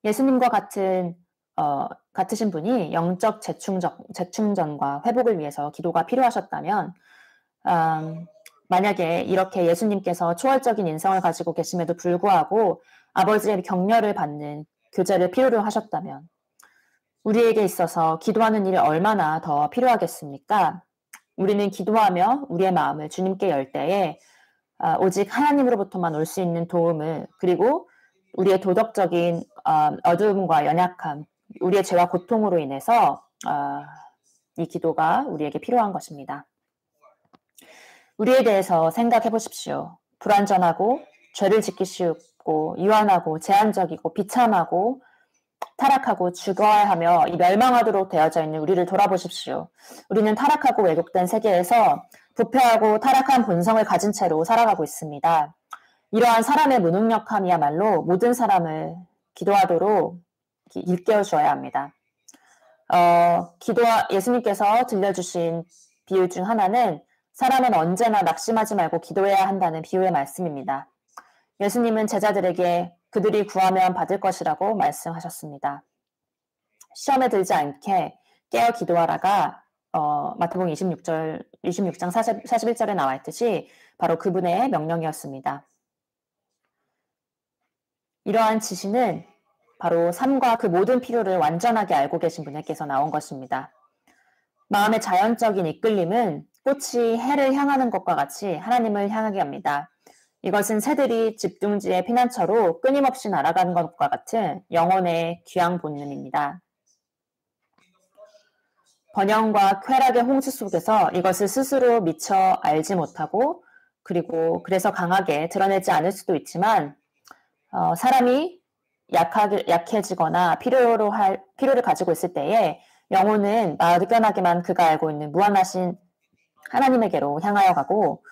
예수님과 같으신 분이 영적 재충전과 회복을 위해서 기도가 필요하셨다면 만약에 이렇게 예수님께서 초월적인 인성을 가지고 계심에도 불구하고 아버지의 격려를 받는 교제를 필요로 하셨다면 우리에게 있어서 기도하는 일이 얼마나 더 필요하겠습니까? 우리는 기도하며 우리의 마음을 주님께 열 때에 오직 하나님으로부터만 올 수 있는 도움을 그리고 우리의 도덕적인 어두움과 연약함, 우리의 죄와 고통으로 인해서 이 기도가 우리에게 필요한 것입니다. 우리에 대해서 생각해 보십시오. 불완전하고 죄를 짓기 쉽고 유한하고 제한적이고 비참하고 타락하고 죽어야 하며 이 멸망하도록 되어져 있는 우리를 돌아보십시오. 우리는 타락하고 왜곡된 세계에서 부패하고 타락한 본성을 가진 채로 살아가고 있습니다. 이러한 사람의 무능력함이야말로 모든 사람을 기도하도록 일깨워 주어야 합니다. 예수님께서 들려주신 비유 중 하나는 사람은 언제나 낙심하지 말고 기도해야 한다는 비유의 말씀입니다. 예수님은 제자들에게 그들이 구하면 받을 것이라고 말씀하셨습니다. 시험에 들지 않게 깨어 기도하라가 마태복음 26장 41절에 나와 있듯이 바로 그분의 명령이었습니다. 이러한 지시는 바로 삶과 그 모든 필요를 완전하게 알고 계신 분에게서 나온 것입니다. 마음의 자연적인 이끌림은 꽃이 해를 향하는 것과 같이 하나님을 향하게 합니다. 이것은 새들이 집둥지의 피난처로 끊임없이 날아가는 것과 같은 영혼의 귀양 본능입니다. 번영과 쾌락의 홍수 속에서 이것을 스스로 미처 알지 못하고 그리고 그래서 강하게 드러내지 않을 수도 있지만 사람이 약해지거나 필요를 가지고 있을 때에 영혼은 막연하게만 그가 알고 있는 무한하신 하나님에게로 향하여 가고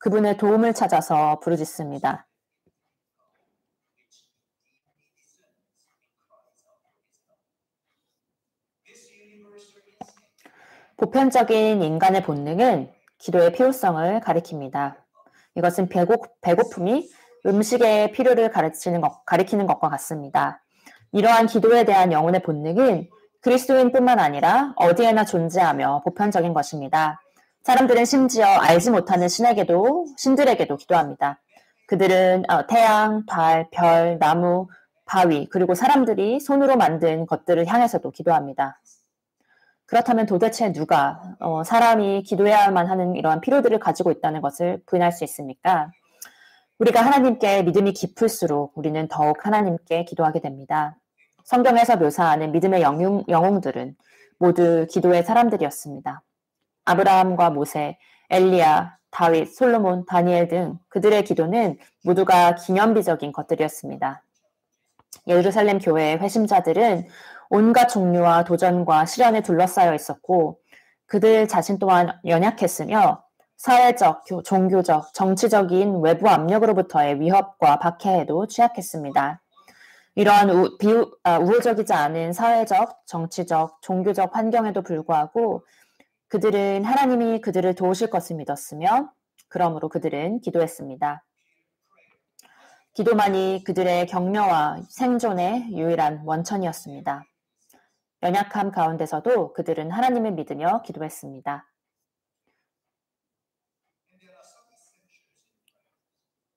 그분의 도움을 찾아서 부르짖습니다. 보편적인 인간의 본능은 기도의 필요성을 가리킵니다. 이것은 배고픔이 음식의 필요를 가리키는 것과 같습니다. 이러한 기도에 대한 영혼의 본능은 그리스도인뿐만 아니라 어디에나 존재하며 보편적인 것입니다. 사람들은 심지어 알지 못하는 신들에게도 기도합니다. 그들은 태양, 달, 별, 나무, 바위, 그리고 사람들이 손으로 만든 것들을 향해서도 기도합니다. 그렇다면 도대체 누가 사람이 기도해야만 하는 이러한 필요들을 가지고 있다는 것을 부인할 수 있습니까? 우리가 하나님께 믿음이 깊을수록 우리는 더욱 하나님께 기도하게 됩니다. 성경에서 묘사하는 믿음의 영웅들은 모두 기도의 사람들이었습니다. 아브라함과 모세, 엘리야, 다윗, 솔로몬, 다니엘 등 그들의 기도는 모두가 기념비적인 것들이었습니다. 예루살렘 교회의 회심자들은 온갖 종류와 도전과 시련에 둘러싸여 있었고 그들 자신 또한 연약했으며 사회적, 종교적, 정치적인 외부 압력으로부터의 위협과 박해에도 취약했습니다. 이러한 우호적이지 않은 사회적, 정치적, 종교적 환경에도 불구하고 그들은 하나님이 그들을 도우실 것을 믿었으며 그러므로 그들은 기도했습니다. 기도만이 그들의 격려와 생존의 유일한 원천이었습니다. 연약함 가운데서도 그들은 하나님을 믿으며 기도했습니다.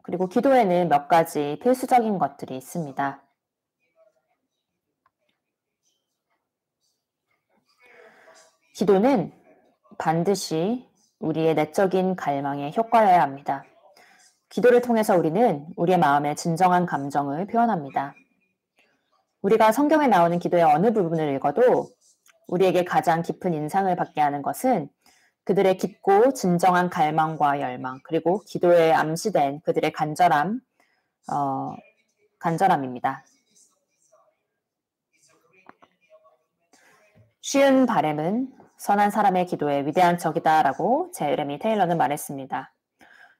그리고 기도에는 몇 가지 필수적인 것들이 있습니다. 기도는 반드시 우리의 내적인 갈망에 효과여야 합니다. 기도를 통해서 우리는 우리의 마음의 진정한 감정을 표현합니다. 우리가 성경에 나오는 기도의 어느 부분을 읽어도 우리에게 가장 깊은 인상을 받게 하는 것은 그들의 깊고 진정한 갈망과 열망, 그리고 기도에 암시된 그들의 간절함입니다. 쉬운 바램은 선한 사람의 기도에 위대한 적이다라고 제레미 테일러는 말했습니다.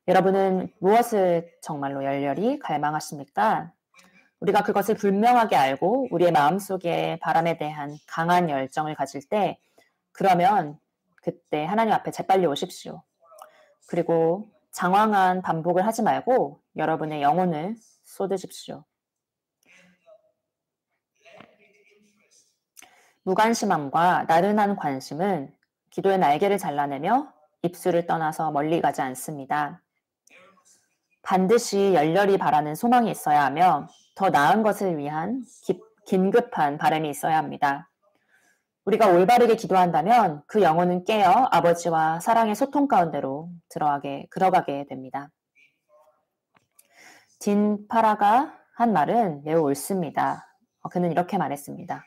여러분은 무엇을 정말로 열렬히 갈망하십니까? 우리가 그것을 분명하게 알고 우리의 마음속에 바람에 대한 강한 열정을 가질 때, 그러면 그때 하나님 앞에 재빨리 오십시오. 그리고 장황한 반복을 하지 말고 여러분의 영혼을 쏟으십시오. 무관심함과 나른한 관심은 기도의 날개를 잘라내며 입술을 떠나서 멀리 가지 않습니다. 반드시 열렬히 바라는 소망이 있어야 하며 더 나은 것을 위한 긴급한 바람이 있어야 합니다. 우리가 올바르게 기도한다면 그 영혼은 깨어 아버지와 사랑의 소통 가운데로 들어가게 됩니다. 딘 파라가 한 말은 매우 옳습니다. 그는 이렇게 말했습니다.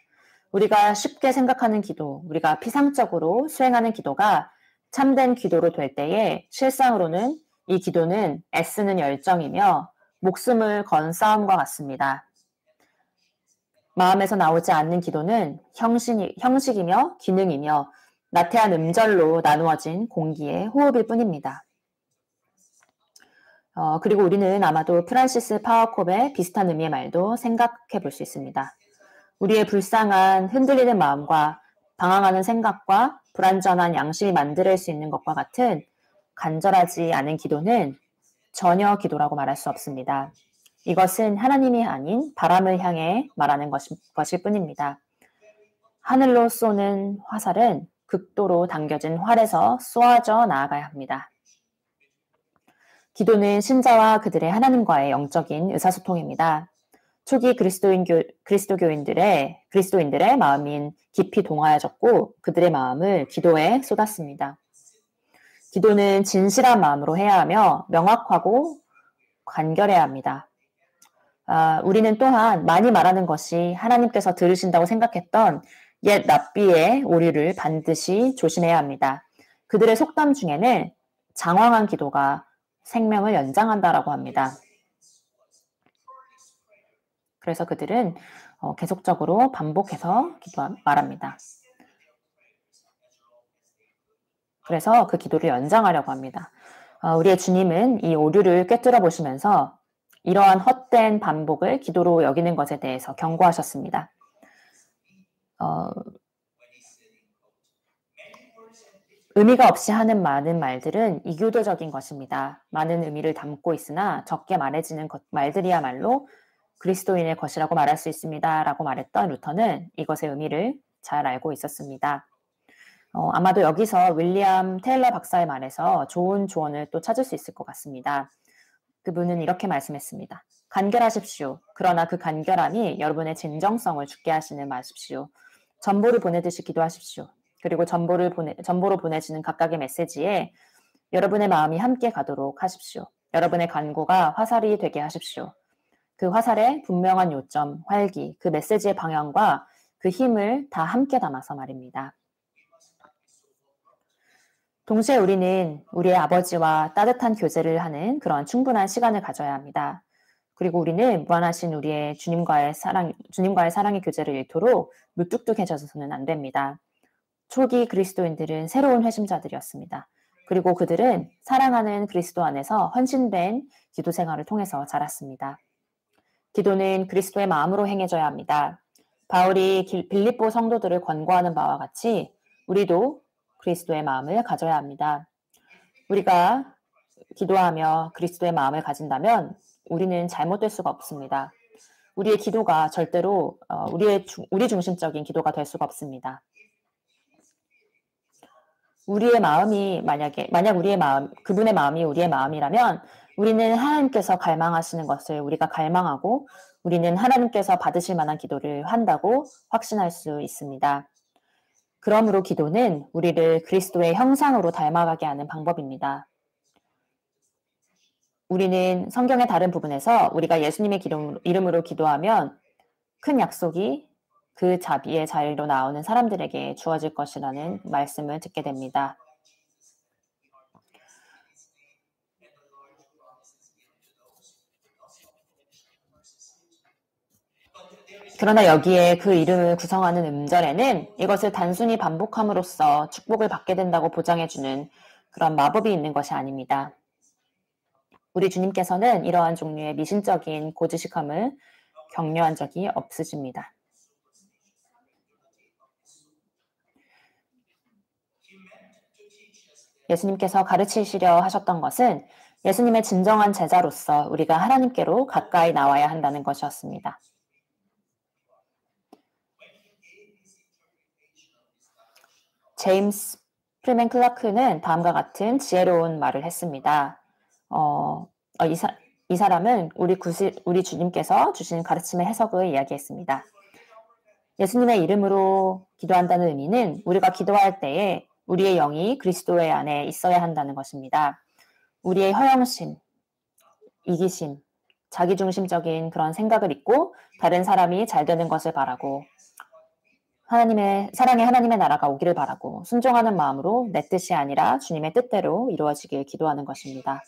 우리가 쉽게 생각하는 기도, 우리가 피상적으로 수행하는 기도가 참된 기도로 될 때에 실상으로는 이 기도는 애쓰는 열정이며 목숨을 건 싸움과 같습니다. 마음에서 나오지 않는 기도는 형식이며 기능이며 나태한 음절로 나누어진 공기의 호흡일 뿐입니다. 그리고 우리는 아마도 프란시스 파워콥의 비슷한 의미의 말도 생각해 볼 수 있습니다. 우리의 불쌍한 흔들리는 마음과 방황하는 생각과 불완전한 양심이 만들 수 있는 것과 같은 간절하지 않은 기도는 전혀 기도라고 말할 수 없습니다. 이것은 하나님이 아닌 바람을 향해 말하는 것일 뿐입니다. 하늘로 쏘는 화살은 극도로 당겨진 활에서 쏘아져 나아가야 합니다. 기도는 신자와 그들의 하나님과의 영적인 의사소통입니다. 초기 그리스도인들의 마음인 깊이 동하여졌고 그들의 마음을 기도에 쏟았습니다. 기도는 진실한 마음으로 해야 하며 명확하고 간결해야 합니다. 우리는 또한 많이 말하는 것이 하나님께서 들으신다고 생각했던 옛 랍비의 오류를 반드시 조심해야 합니다. 그들의 속담 중에는 장황한 기도가 생명을 연장한다라고 합니다. 그래서 그들은 계속적으로 반복해서 말합니다. 그래서 그 기도를 연장하려고 합니다. 우리의 주님은 이 오류를 꿰뚫어 보시면서 이러한 헛된 반복을 기도로 여기는 것에 대해서 경고하셨습니다. 의미가 없이 하는 많은 말들은 이교도적인 것입니다. 많은 의미를 담고 있으나 적게 말해지는 말들이야말로 그리스도인의 것이라고 말할 수 있습니다. 라고 말했던 루터는 이것의 의미를 잘 알고 있었습니다. 아마도 여기서 윌리엄 테일러 박사의 말에서 좋은 조언을 또 찾을 수 있을 것 같습니다. 그분은 이렇게 말씀했습니다. 간결하십시오. 그러나 그 간결함이 여러분의 진정성을 죽게 하시는 마십시오. 전보를 보내듯이 기도하십시오. 그리고 전보로 보내지는 각각의 메시지에 여러분의 마음이 함께 가도록 하십시오. 여러분의 간구가 화살이 되게 하십시오. 그 화살의 분명한 요점, 활기, 그 메시지의 방향과 그 힘을 다 함께 담아서 말입니다. 동시에 우리는 우리의 아버지와 따뜻한 교제를 하는 그런 충분한 시간을 가져야 합니다. 그리고 우리는 무한하신 우리의 주님과의 사랑의 교제를 잃도록 무뚝뚝해져서는 안 됩니다. 초기 그리스도인들은 새로운 회심자들이었습니다. 그리고 그들은 사랑하는 그리스도 안에서 헌신된 기도 생활을 통해서 자랐습니다. 기도는 그리스도의 마음으로 행해져야 합니다. 바울이 빌립보 성도들을 권고하는 바와 같이 우리도 그리스도의 마음을 가져야 합니다. 우리가 기도하며 그리스도의 마음을 가진다면 우리는 잘못될 수가 없습니다. 우리의 기도가 절대로 우리 중심적인 기도가 될 수가 없습니다. 우리의 마음이 만약 우리의 마음, 그분의 마음이 우리의 마음이라면 우리는 하나님께서 갈망하시는 것을 우리가 갈망하고 우리는 하나님께서 받으실 만한 기도를 한다고 확신할 수 있습니다. 그러므로 기도는 우리를 그리스도의 형상으로 닮아가게 하는 방법입니다. 우리는 성경의 다른 부분에서 우리가 예수님의 이름으로 기도하면 큰 약속이 그 자비의 자리로 나오는 사람들에게 주어질 것이라는 말씀을 듣게 됩니다. 그러나 여기에 그 이름을 구성하는 음절에는 이것을 단순히 반복함으로써 축복을 받게 된다고 보장해주는 그런 마법이 있는 것이 아닙니다. 우리 주님께서는 이러한 종류의 미신적인 고지식함을 격려한 적이 없으십니다. 예수님께서 가르치시려 하셨던 것은 예수님의 진정한 제자로서 우리가 하나님께로 가까이 나와야 한다는 것이었습니다. 제임스 프리맨 클라크는 다음과 같은 지혜로운 말을 했습니다. 이 사람은 우리 주님께서 주신 가르침의 해석을 이야기했습니다. 예수님의 이름으로 기도한다는 의미는 우리가 기도할 때에 우리의 영이 그리스도의 안에 있어야 한다는 것입니다. 우리의 허영심, 이기심, 자기중심적인 그런 생각을 잊고 다른 사람이 잘 되는 것을 바라고 사랑의 하나님의 나라가 오기를 바라고 순종하는 마음으로 내 뜻이 아니라 주님의 뜻대로 이루어지길 기도하는 것입니다.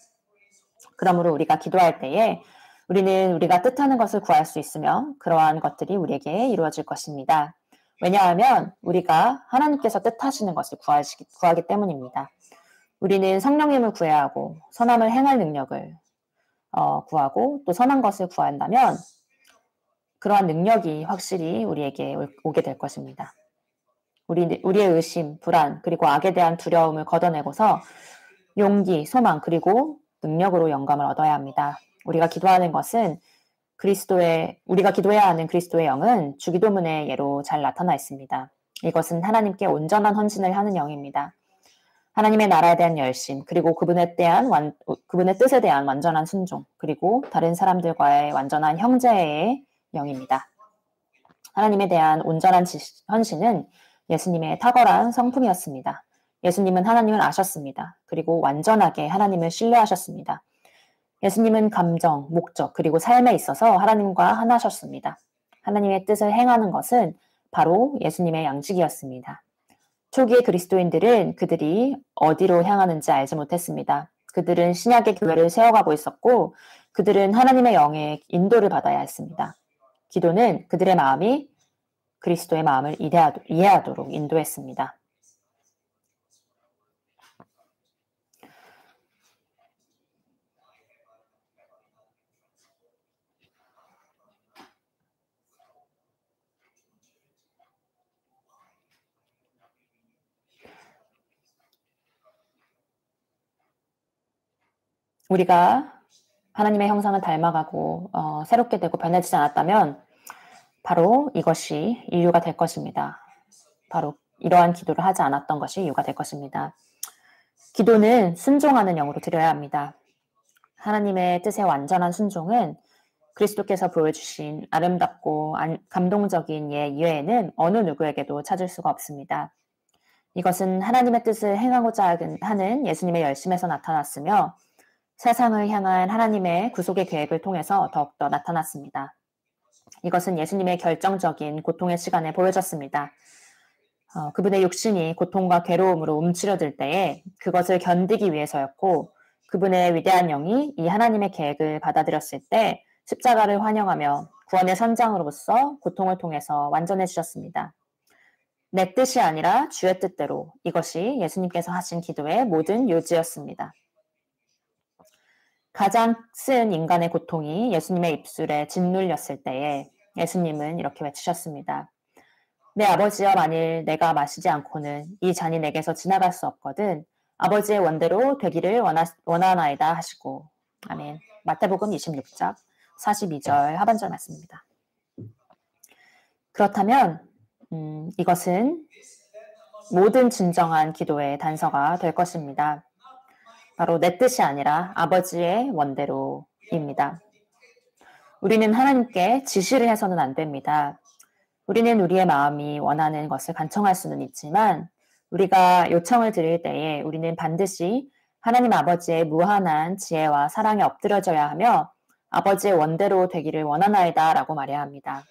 그러므로 우리가 기도할 때에 우리는 우리가 뜻하는 것을 구할 수 있으며 그러한 것들이 우리에게 이루어질 것입니다. 왜냐하면 우리가 하나님께서 뜻하시는 것을 구하기 때문입니다. 우리는 성령님을 구해야 하고 선함을 행할 능력을 구하고 또 선한 것을 구한다면 그러한 능력이 확실히 우리에게 오게 될 것입니다. 우리의 의심, 불안, 그리고 악에 대한 두려움을 걷어내고서 용기, 소망, 그리고 능력으로 영감을 얻어야 합니다. 우리가 기도하는 것은 우리가 기도해야 하는 그리스도의 영은 주기도문의 예로 잘 나타나 있습니다. 이것은 하나님께 온전한 헌신을 하는 영입니다. 하나님의 나라에 대한 열심, 그리고 그분의 뜻에 대한 완전한 순종, 그리고 다른 사람들과의 완전한 형제의 영입니다. 하나님에 대한 온전한 헌신은 예수님의 탁월한 성품이었습니다. 예수님은 하나님을 아셨습니다. 그리고 완전하게 하나님을 신뢰하셨습니다. 예수님은 감정, 목적, 그리고 삶에 있어서 하나님과 하나셨습니다. 하나님의 뜻을 행하는 것은 바로 예수님의 양식이었습니다. 초기의 그리스도인들은 그들이 어디로 향하는지 알지 못했습니다. 그들은 신약의 교회를 세워가고 있었고 그들은 하나님의 영의 인도를 받아야 했습니다. 기도는 그들의 마음이 그리스도의 마음을 이해하도록 인도했습니다. 우리가 하나님의 형상을 닮아가고 새롭게 되고 변해지지 않았다면 바로 이것이 이유가 될 것입니다. 바로 이러한 기도를 하지 않았던 것이 이유가 될 것입니다. 기도는 순종하는 영으로 드려야 합니다. 하나님의 뜻의 완전한 순종은 그리스도께서 보여주신 아름답고 감동적인 예 이외에는 어느 누구에게도 찾을 수가 없습니다. 이것은 하나님의 뜻을 행하고자 하는 예수님의 열심에서 나타났으며 세상을 향한 하나님의 구속의 계획을 통해서 더욱더 나타났습니다. 이것은 예수님의 결정적인 고통의 시간에 보여졌습니다. 그분의 육신이 고통과 괴로움으로 움츠러들 때에 그것을 견디기 위해서였고 그분의 위대한 영이 이 하나님의 계획을 받아들였을 때 십자가를 환영하며 구원의 선장으로서 고통을 통해서 완전해지셨습니다. 내 뜻이 아니라 주의 뜻대로 이것이 예수님께서 하신 기도의 모든 요지였습니다. 가장 쓴 인간의 고통이 예수님의 입술에 짓눌렸을 때에 예수님은 이렇게 외치셨습니다. 내 아버지여 만일 내가 마시지 않고는 이 잔이 내게서 지나갈 수 없거든 아버지의 원대로 되기를 원하나이다 하시고 아멘. 마태복음 26장 42절 하반절 말씀입니다. 그렇다면 이것은 모든 진정한 기도의 단서가 될 것입니다. 바로 내 뜻이 아니라 아버지의 원대로입니다. 우리는 하나님께 지시를 해서는 안 됩니다. 우리는 우리의 마음이 원하는 것을 간청할 수는 있지만 우리가 요청을 드릴 때에 우리는 반드시 하나님 아버지의 무한한 지혜와 사랑에 엎드려져야 하며 아버지의 원대로 되기를 원하나이다 라고 말해야 합니다.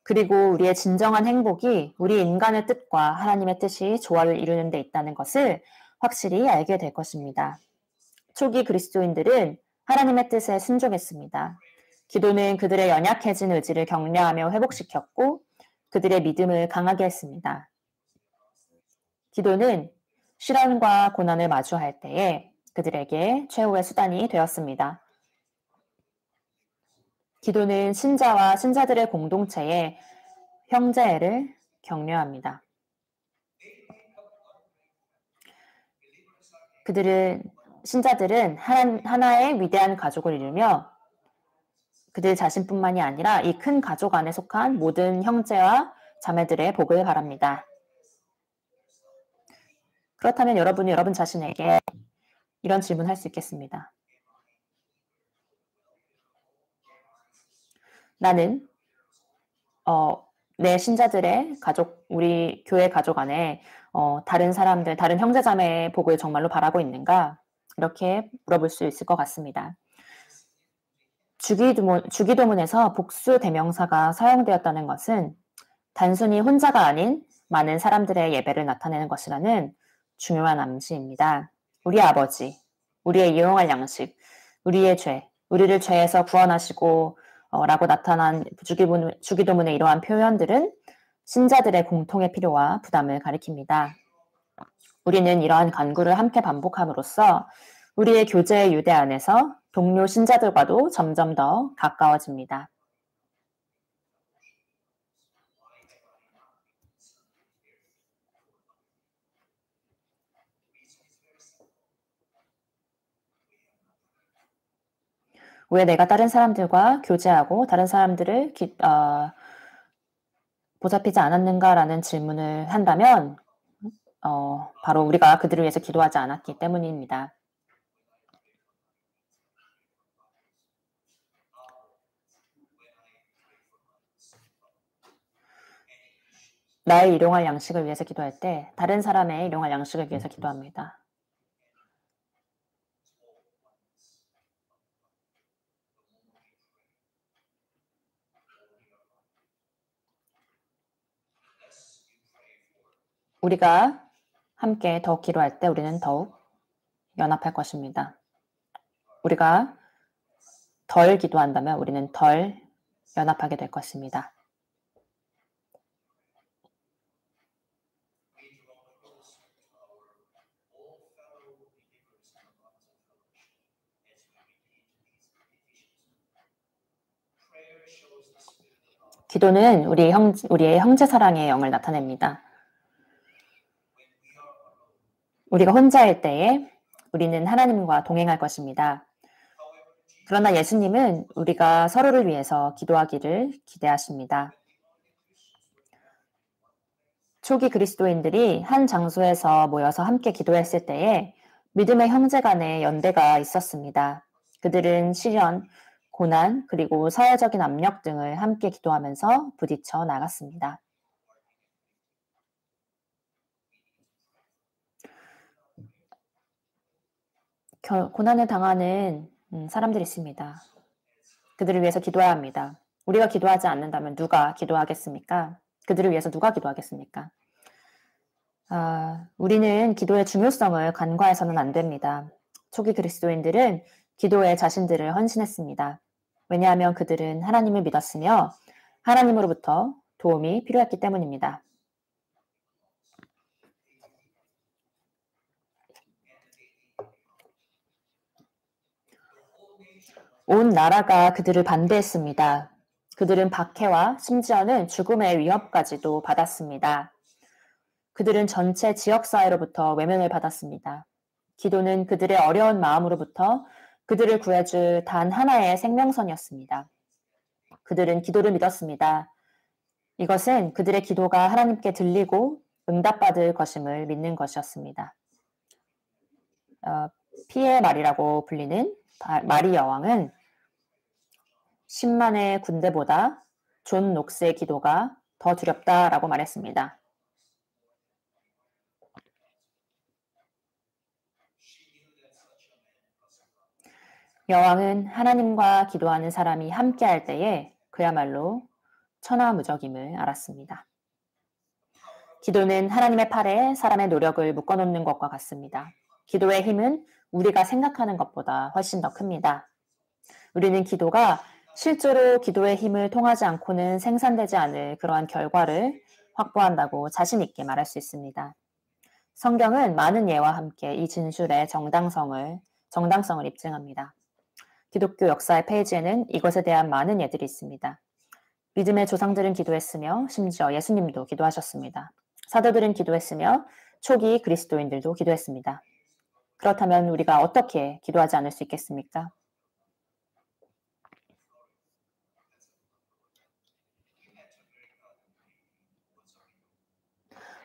그리고 우리의 진정한 행복이 우리 인간의 뜻과 하나님의 뜻이 조화를 이루는 데 있다는 것을 확실히 알게 될 것입니다. 초기 그리스도인들은 하나님의 뜻에 순종했습니다. 기도는 그들의 연약해진 의지를 격려하며 회복시켰고 그들의 믿음을 강하게 했습니다. 기도는 시련과 고난을 마주할 때에 그들에게 최후의 수단이 되었습니다. 기도는 신자와 신자들의 공동체의 형제애를 격려합니다. 신자들은 하나의 위대한 가족을 이루며 그들 자신뿐만이 아니라 이 큰 가족 안에 속한 모든 형제와 자매들의 복을 바랍니다. 그렇다면 여러분이 여러분 자신에게 이런 질문을 할 수 있겠습니다. 나는 내 신자들의 가족, 우리 교회 가족 안에 다른 사람들, 다른 형제자매의 복을 정말로 바라고 있는가? 이렇게 물어볼 수 있을 것 같습니다. 주기도문에서 복수 대명사가 사용되었다는 것은 단순히 혼자가 아닌 많은 사람들의 예배를 나타내는 것이라는 중요한 암시입니다. 우리 아버지, 우리의 이용할 양식, 우리의 죄, 우리를 죄에서 구원하시고 라고 나타난 주기도문의 이러한 표현들은 신자들의 공통의 필요와 부담을 가리킵니다. 우리는 이러한 간구를 함께 반복함으로써 우리의 교제의 유대 안에서 동료 신자들과도 점점 더 가까워집니다. 왜 내가 다른 사람들과 교제하고 다른 사람들을 보살피지 않았는가라는 질문을 한다면 바로 우리가 그들을 위해서 기도하지 않았기 때문입니다. 나의 일용할 양식을 위해서 기도할 때 다른 사람의 일용할 양식을 위해서 기도합니다. 우리가 함께 더욱 기도할 때 우리는 더욱 연합할 것입니다. 우리가 덜 기도한다면 우리는 덜 연합하게 될 것입니다. 기도는 우리의 형제 사랑의 영을 나타냅니다. 우리가 혼자일 때에 우리는 하나님과 동행할 것입니다. 그러나 예수님은 우리가 서로를 위해서 기도하기를 기대하십니다. 초기 그리스도인들이 한 장소에서 모여서 함께 기도했을 때에 믿음의 형제 간의 연대가 있었습니다. 그들은 시련, 고난, 그리고 사회적인 압력 등을 함께 기도하면서 부딪혀 나갔습니다. 고난을 당하는 사람들이 있습니다. 그들을 위해서 기도해야 합니다. 우리가 기도하지 않는다면 누가 기도하겠습니까? 그들을 위해서 누가 기도하겠습니까? 우리는 기도의 중요성을 간과해서는 안 됩니다. 초기 그리스도인들은 기도에 자신들을 헌신했습니다. 왜냐하면 그들은 하나님을 믿었으며 하나님으로부터 도움이 필요했기 때문입니다. 온 나라가 그들을 반대했습니다. 그들은 박해와 심지어는 죽음의 위협까지도 받았습니다. 그들은 전체 지역사회로부터 외면을 받았습니다. 기도는 그들의 어려운 마음으로부터 그들을 구해줄 단 하나의 생명선이었습니다. 그들은 기도를 믿었습니다. 이것은 그들의 기도가 하나님께 들리고 응답받을 것임을 믿는 것이었습니다. 피의 말이라고 불리는 마리 여왕은 10만의 군대보다 존 녹스의 기도가 더 두렵다라고 말했습니다. 여왕은 하나님과 기도하는 사람이 함께할 때에 그야말로 천하무적임을 알았습니다. 기도는 하나님의 팔에 사람의 노력을 묶어놓는 것과 같습니다. 기도의 힘은 우리가 생각하는 것보다 훨씬 더 큽니다. 우리는 기도가 실제로 기도의 힘을 통하지 않고는 생산되지 않을 그러한 결과를 확보한다고 자신 있게 말할 수 있습니다. 성경은 많은 예와 함께 이 진술의 정당성을 입증합니다. 기독교 역사의 페이지에는 이것에 대한 많은 예들이 있습니다. 믿음의 조상들은 기도했으며 심지어 예수님도 기도하셨습니다. 사도들은 기도했으며 초기 그리스도인들도 기도했습니다. 그렇다면 우리가 어떻게 기도하지 않을 수 있겠습니까?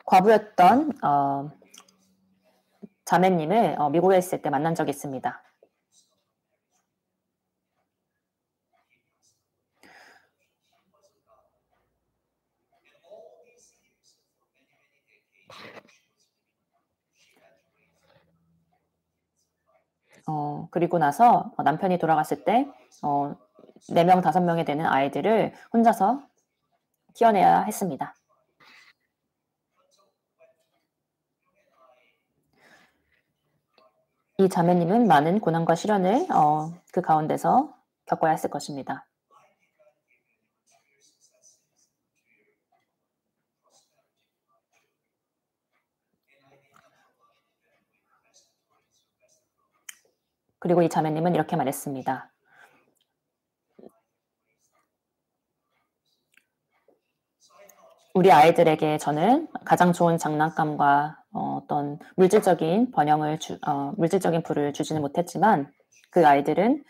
과부였던 자매님을 미국에 있을 때 만난 적이 있습니다. 그리고 나서 남편이 돌아갔을 때 4명, 5명이 되는 아이들을 혼자서 키워내야 했습니다. 이 자매님은 많은 고난과 시련을 그 가운데서 겪어야 했을 것입니다. 그리고 이 자매님은 이렇게 말했습니다. 우리 아이들에게 저는 가장 좋은 장난감과 어떤 물질적인 물질적인 부를 주지는 못했지만 그 아이들은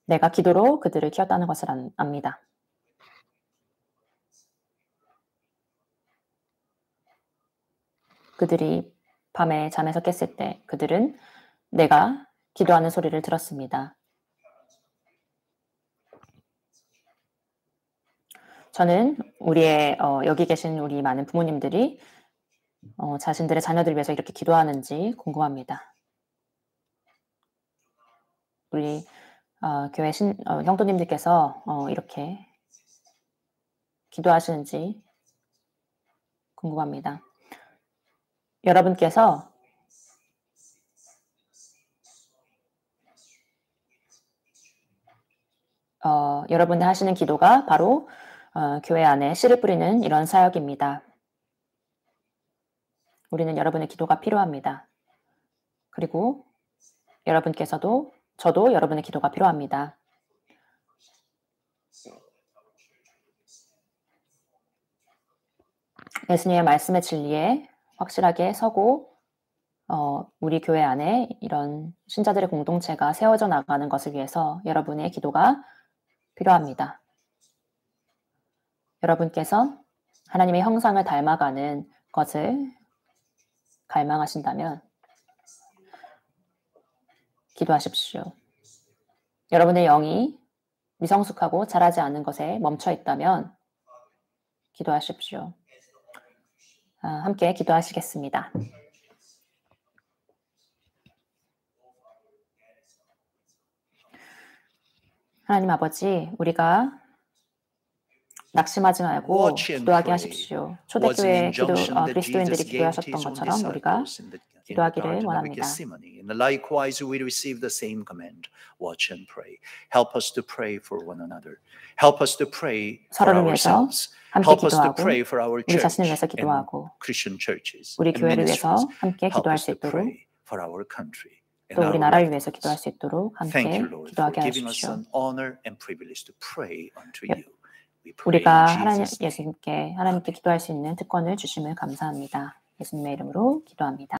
내가 기도로 그들을 키웠다는 것을 압니다. 그들이 밤에 잠에서 깼을 때 그들은 내가 기도하는 소리를 들었습니다. 저는 여기 계신 우리 많은 부모님들이 자신들의 자녀들을 위해서 이렇게 기도하는지 궁금합니다. 우리 교회 형도님들께서 이렇게 기도하시는지 궁금합니다. 여러분께서 여러분이 하시는 기도가 바로 교회 안에 씨를 뿌리는 이런 사역입니다. 우리는 여러분의 기도가 필요합니다. 그리고 저도 여러분의 기도가 필요합니다. 예수님의 말씀의 진리에 확실하게 서고 우리 교회 안에 이런 신자들의 공동체가 세워져 나가는 것을 위해서 여러분의 기도가 필요합니다. 여러분께서 하나님의 형상을 닮아가는 것을 갈망하신다면 기도하십시오. 여러분의 영이 미성숙하고 자라지 않은 것에 멈춰 있다면 기도하십시오. 함께 기도하시겠습니다. 하나님 아버지, 우리가 낙심하지 말고 기도하게 하십시오. 초대교회 그리스도인들이 기도하셨던 것처럼 우리가 기도하기를 원합니다. Likewise, we receive the same command: watch and pray. Help us to pray for one another. Help us to pray for 서로를 위해서 ourselves. 함께 Help us to 기도하고 pray for our 우리 church 자신을 위해서 and 기도하고 Christian churches 우리 and 교회를 위해서 ministries. 함께 Help 기도할 us 수 to 있도록 pray for our country and 또 우리 our 나라를 위해서 loved 기도할 ones. 수 있도록 Thank 함께 you, Lord, for 기도하게 giving us 하십시오. an honor and privilege to pray unto you. We pray 우리가 in Jesus' name. 하나님께 기도할 수 있는 특권을 주심을 감사합니다. 예수님의 이름으로 기도합니다.